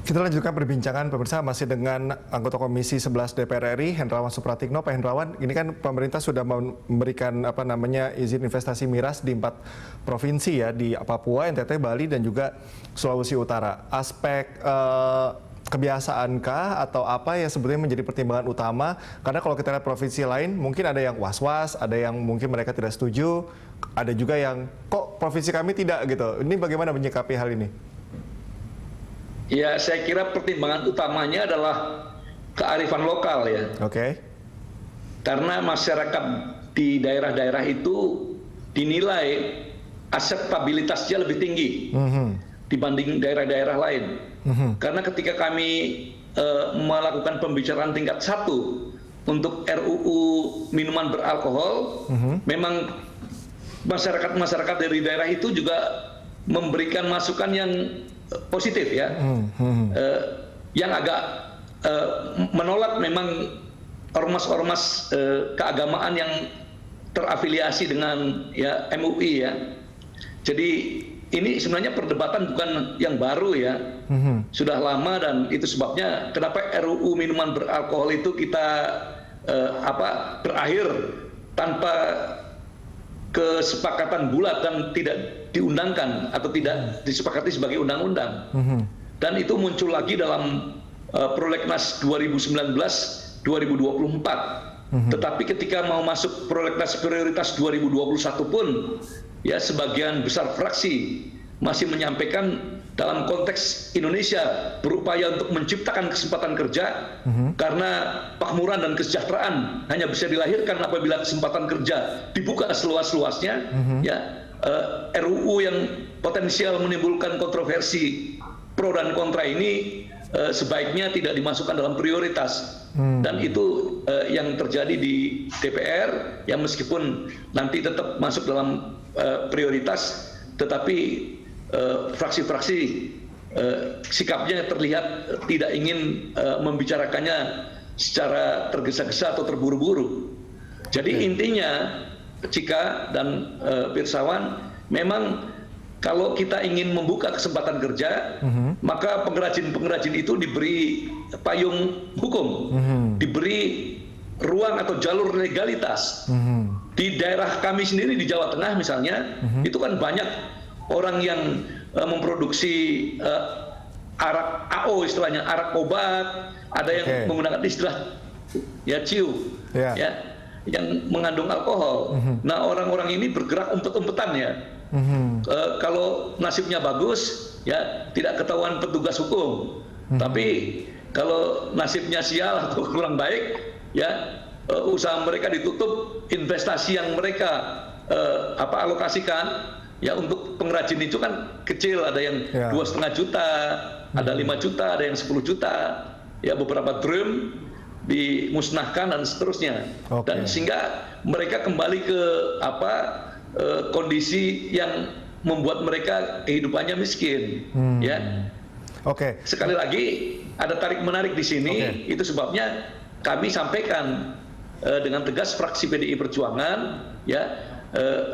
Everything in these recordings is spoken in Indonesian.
Kita lanjutkan perbincangan pemirsa masih dengan anggota Komisi 11 DPR RI Hendrawan Supratikno. Pak Hendrawan, ini kan pemerintah sudah memberikan izin investasi miras di 4 provinsi ya, di Papua, NTT, Bali dan juga Sulawesi Utara. Aspek kebiasaankah atau apa yang sebetulnya menjadi pertimbangan utama? Karena kalau kita lihat provinsi lain mungkin ada yang was-was, ada yang mungkin mereka tidak setuju, ada juga yang kok provinsi kami tidak gitu. Ini bagaimana menyikapi hal ini? Ya, saya kira pertimbangan utamanya adalah kearifan lokal ya. Oke. Karena masyarakat di daerah-daerah itu dinilai akseptabilitasnya lebih tinggi dibanding daerah-daerah lain. Karena ketika kami melakukan pembicaraan tingkat 1 untuk RUU minuman beralkohol, memang masyarakat dari daerah itu juga memberikan masukan yang positif ya, yang agak menolak memang ormas-ormas keagamaan yang terafiliasi dengan ya MUI ya. Jadi ini sebenarnya perdebatan bukan yang baru ya, sudah lama dan itu sebabnya kenapa RUU minuman beralkohol itu kita berakhir tanpa kesepakatan bulat dan tidak diundangkan atau tidak disepakati sebagai undang-undang. Dan itu muncul lagi dalam Prolegnas 2019-2024. Tetapi ketika mau masuk Prolegnas prioritas 2021 pun ya sebagian besar fraksi masih menyampaikan dalam konteks Indonesia berupaya untuk menciptakan kesempatan kerja karena pakmuran dan kesejahteraan hanya bisa dilahirkan apabila kesempatan kerja dibuka seluas-luasnya. Ya, RUU yang potensial menimbulkan kontroversi pro dan kontra ini sebaiknya tidak dimasukkan dalam prioritas. Dan itu yang terjadi di DPR, yang meskipun nanti tetap masuk dalam prioritas, tetapi fraksi-fraksi sikapnya terlihat tidak ingin membicarakannya secara tergesa-gesa atau terburu-buru. Jadi intinya Cika dan Pirsawan, memang kalau kita ingin membuka kesempatan kerja, maka pengrajin-pengrajin itu diberi payung hukum, diberi ruang atau jalur legalitas. Di daerah kami sendiri di Jawa Tengah misalnya, itu kan banyak orang yang memproduksi arak AO istilahnya, arak obat, ada yang menggunakan istilah ya ciu, ya, yang mengandung alkohol. Nah, orang-orang ini bergerak umpet-umpetan ya. Kalau nasibnya bagus, ya tidak ketahuan petugas hukum. Tapi kalau nasibnya sial atau kurang baik, ya usaha mereka ditutup, investasi yang mereka alokasikan ya untuk pengrajin itu kan kecil, ada yang 2,5 juta, ada 5 juta, ada yang 10 juta, ya beberapa drum dimusnahkan dan seterusnya. Dan sehingga mereka kembali ke kondisi yang membuat mereka kehidupannya miskin. Ya. Sekali lagi ada tarik menarik di sini. Itu sebabnya kami sampaikan dengan tegas fraksi PDI Perjuangan ya,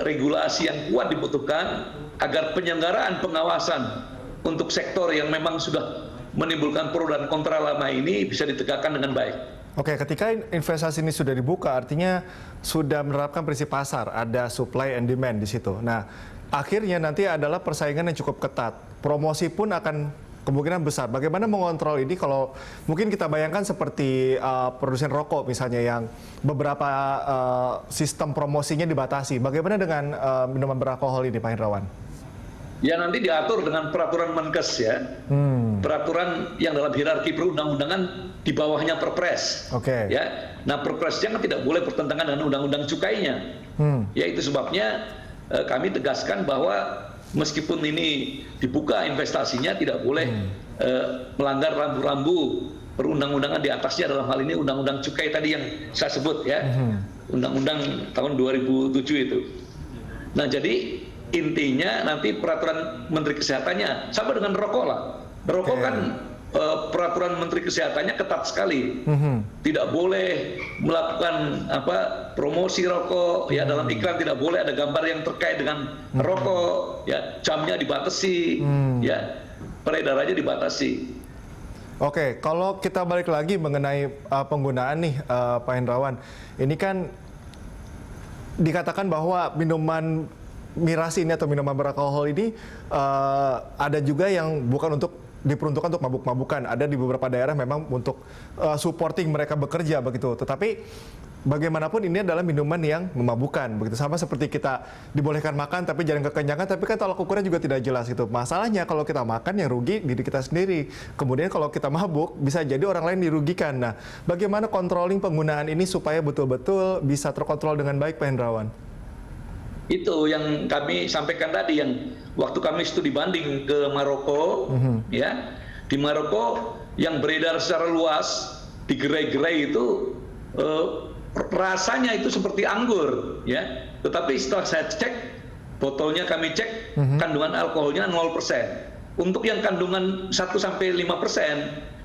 regulasi yang kuat dibutuhkan agar penyelenggaraan pengawasan untuk sektor yang memang sudah menimbulkan pro dan kontra lama ini bisa ditegakkan dengan baik. Ketika investasi ini sudah dibuka, artinya sudah menerapkan prinsip pasar, ada supply and demand di situ. Nah, akhirnya nanti adalah persaingan yang cukup ketat. Promosi pun akan kemungkinan besar. Bagaimana mengontrol ini kalau mungkin kita bayangkan seperti produsen rokok misalnya yang beberapa sistem promosinya dibatasi. Bagaimana dengan minuman beralkohol ini, Pak Hendrawan? Ya nanti diatur dengan peraturan Menkes ya, peraturan yang dalam hierarki perundang-undangan di bawahnya Perpres. Ya, nah Perpresnya kan tidak boleh bertentangan dengan undang-undang cukainya. Ya itu sebabnya kami tegaskan bahwa meskipun ini dibuka investasinya tidak boleh melanggar rambu-rambu perundang-undangan di atasnya, dalam hal ini undang-undang cukai tadi yang saya sebut ya, undang-undang tahun 2007 itu. Nah jadi intinya nanti peraturan Menteri Kesehatannya sama dengan rokok lah. Rokok kan peraturan Menteri Kesehatannya ketat sekali. Tidak boleh melakukan promosi rokok ya, dalam iklan tidak boleh ada gambar yang terkait dengan rokok ya, jamnya dibatasi ya, peredarannya dibatasi. Oke, kalau kita balik lagi mengenai penggunaan nih Pak Hendrawan, ini kan dikatakan bahwa minuman miras ini atau minuman beralkohol ini ada juga yang bukan untuk diperuntukkan untuk mabuk-mabukan. Ada di beberapa daerah memang untuk supporting mereka bekerja begitu. Tetapi bagaimanapun ini adalah minuman yang memabukkan begitu. Sama seperti kita dibolehkan makan tapi jangan kekenyangan, tapi kan tolak ukurnya juga tidak jelas gitu. Masalahnya kalau kita makan yang rugi diri kita sendiri. Kemudian kalau kita mabuk bisa jadi orang lain dirugikan. Nah, bagaimana controlling penggunaan ini supaya betul-betul bisa terkontrol dengan baik, Pak Hendrawan? Itu yang kami sampaikan tadi, yang waktu kami studi banding ke Maroko, ya, di Maroko yang beredar secara luas di gerai-gerai itu rasanya itu seperti anggur, ya. Tetapi setelah saya cek botolnya, kami cek kandungan alkoholnya 0%. Untuk yang kandungan 1-5%,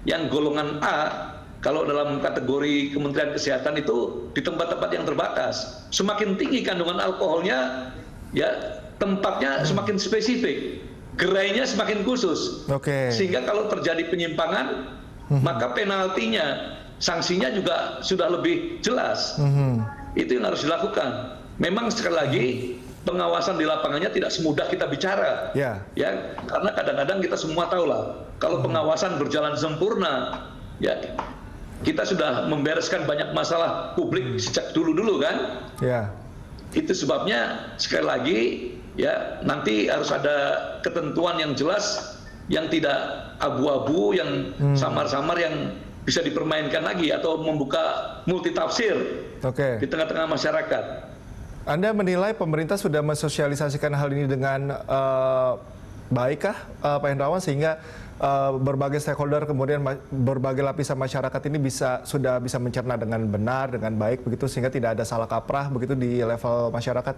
yang golongan A, kalau dalam kategori Kementerian Kesehatan itu di tempat-tempat yang terbatas, semakin tinggi kandungan alkoholnya, ya tempatnya semakin spesifik, gerainya semakin khusus, sehingga kalau terjadi penyimpangan, maka penaltinya, sanksinya juga sudah lebih jelas. Itu yang harus dilakukan. Memang sekali lagi pengawasan di lapangannya tidak semudah kita bicara, ya, karena kadang-kadang kita semua tahu lah, kalau pengawasan berjalan sempurna, ya kita sudah membereskan banyak masalah publik sejak dulu-dulu kan. Itu sebabnya sekali lagi ya nanti harus ada ketentuan yang jelas, yang tidak abu-abu, yang samar-samar, yang bisa dipermainkan lagi atau membuka multitafsir di tengah-tengah masyarakat. Anda menilai pemerintah sudah mensosialisasikan hal ini dengan baikkah, Pak Hendrawan, sehingga berbagai stakeholder kemudian berbagai lapisan masyarakat ini sudah bisa mencerna dengan benar, dengan baik begitu, sehingga tidak ada salah kaprah begitu di level masyarakat?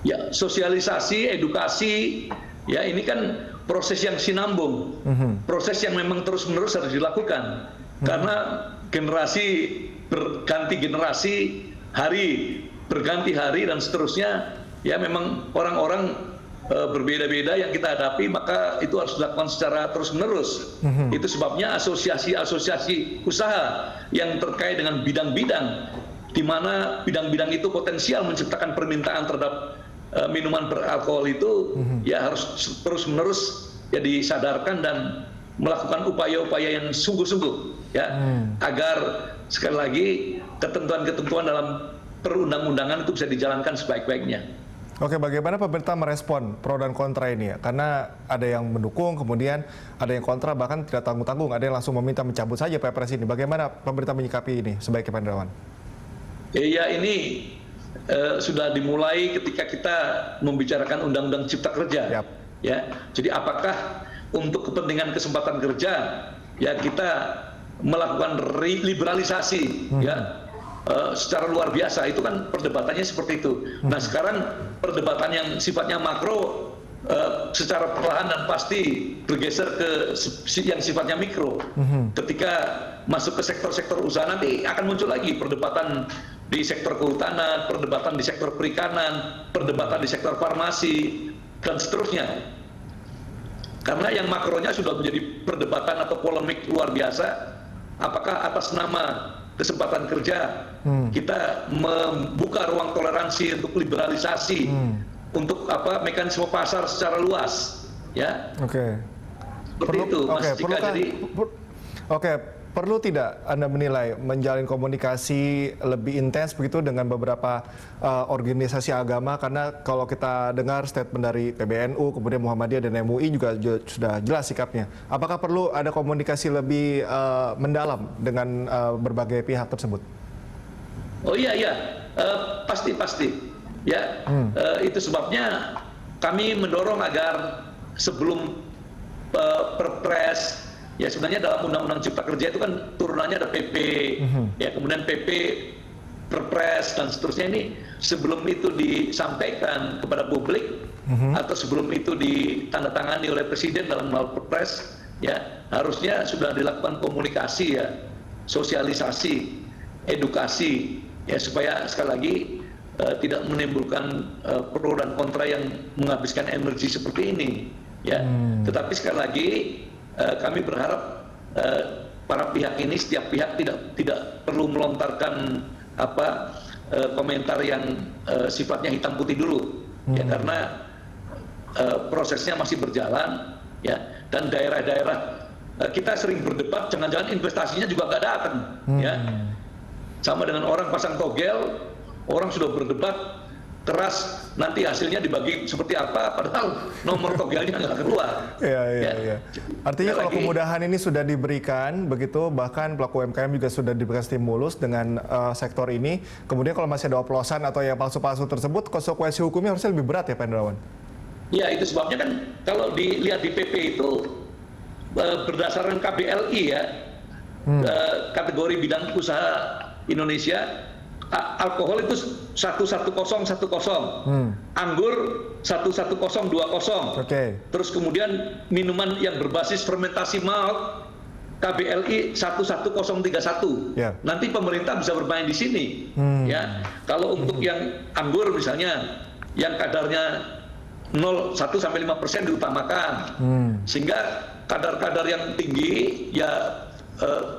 Ya, sosialisasi, edukasi, ya ini kan proses yang sinambung, proses yang memang terus-menerus harus dilakukan, karena generasi berganti generasi, hari berganti hari dan seterusnya, ya memang orang-orang berbeda-beda yang kita hadapi, maka itu harus dilakukan secara terus-menerus. Itu sebabnya asosiasi-asosiasi usaha yang terkait dengan bidang-bidang, di mana bidang-bidang itu potensial menciptakan permintaan terhadap minuman beralkohol itu, ya harus terus-menerus ya disadarkan dan melakukan upaya-upaya yang sungguh-sungguh, ya, agar sekali lagi ketentuan-ketentuan dalam perundang-undangan itu bisa dijalankan sebaik-baiknya. Oke, bagaimana pemerintah merespon pro dan kontra ini ya? Karena ada yang mendukung, kemudian ada yang kontra, bahkan tidak tanggung-tanggung, ada yang langsung meminta mencabut saja Perpres ini. Bagaimana pemerintah menyikapi ini sebaiknya, Pak Hendrawan? Ya, ini sudah dimulai ketika kita membicarakan Undang-Undang Cipta Kerja. Ya, jadi apakah untuk kepentingan kesempatan kerja, ya kita melakukan liberalisasi, ya. Secara luar biasa, itu kan perdebatannya seperti itu. Nah sekarang perdebatan yang sifatnya makro secara perlahan dan pasti bergeser ke yang sifatnya mikro. Ketika masuk ke sektor-sektor usaha nanti akan muncul lagi perdebatan di sektor kehutanan, perdebatan di sektor perikanan, perdebatan di sektor farmasi dan seterusnya. Karena yang makronya sudah menjadi perdebatan atau polemik luar biasa, apakah atas nama kesempatan kerja kita membuka ruang toleransi untuk liberalisasi, untuk mekanisme pasar secara luas, ya. Seperti itu, Mas Cika. Perlu tidak Anda menilai menjalin komunikasi lebih intens begitu dengan beberapa organisasi agama, karena kalau kita dengar statement dari PBNU, kemudian Muhammadiyah dan MUI juga sudah jelas sikapnya. Apakah perlu ada komunikasi lebih mendalam dengan berbagai pihak tersebut? Oh iya, pasti. Ya, itu sebabnya kami mendorong agar sebelum Perpres, ya sebenarnya dalam Undang-Undang Cipta Kerja itu kan turunannya ada PP, ya kemudian PP, Perpres dan seterusnya, ini sebelum itu disampaikan kepada publik atau sebelum itu ditandatangani oleh Presiden dalam hal Perpres, ya harusnya sudah dilakukan komunikasi, ya sosialisasi, edukasi, ya supaya sekali lagi tidak menimbulkan pro dan kontra yang menghabiskan energi seperti ini, ya. Tetapi sekali lagi kami berharap para pihak ini, setiap pihak tidak perlu melontarkan komentar yang sifatnya hitam putih dulu, ya, karena prosesnya masih berjalan, ya, dan daerah-daerah kita sering berdebat, jangan-jangan investasinya juga nggak datang, ya, sama dengan orang pasang togel, orang sudah berdebat keras, nanti hasilnya dibagi seperti apa, padahal nomor togelnya nggak keluar. Iya. Artinya kalau kemudahan ini sudah diberikan, begitu bahkan pelaku UMKM juga sudah diberikan stimulus dengan sektor ini, kemudian kalau masih ada oplosan atau yang palsu-palsu tersebut, konsekuensi hukumnya harusnya lebih berat ya Pak Hendrawan? Ya, itu sebabnya kan kalau dilihat di PP itu berdasarkan KBLI ya, kategori bidang usaha Indonesia, alkohol itu 11010, anggur 11020, terus kemudian minuman yang berbasis fermentasi malt KBLI 11031. Nanti pemerintah bisa bermain di sini, ya. Kalau untuk yang anggur misalnya, yang kadarnya 0,1-5% diutamakan, sehingga kadar-kadar yang tinggi ya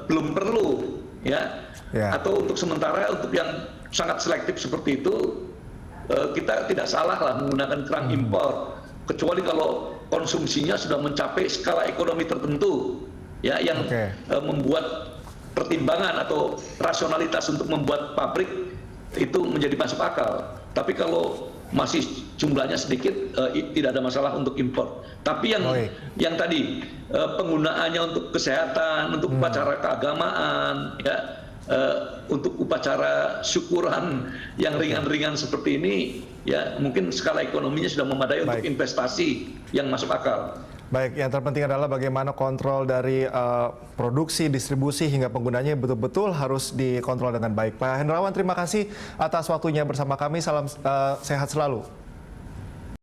belum perlu, ya. Atau untuk sementara, untuk yang sangat selektif seperti itu, kita tidak salah lah menggunakan kerang impor, kecuali kalau konsumsinya sudah mencapai skala ekonomi tertentu, ya, yang membuat pertimbangan atau rasionalitas untuk membuat pabrik itu menjadi masuk akal. Tapi kalau masih jumlahnya sedikit, tidak ada masalah untuk impor. Tapi yang tadi penggunaannya untuk kesehatan, untuk upacara keagamaan, ya, untuk upacara syukuran yang ringan-ringan seperti ini, ya, mungkin skala ekonominya sudah memadai untuk investasi yang masuk akal. Baik, yang terpenting adalah bagaimana kontrol dari produksi, distribusi hingga penggunanya betul-betul harus dikontrol dengan baik. Pak Hendrawan, terima kasih atas waktunya bersama kami. Salam sehat selalu.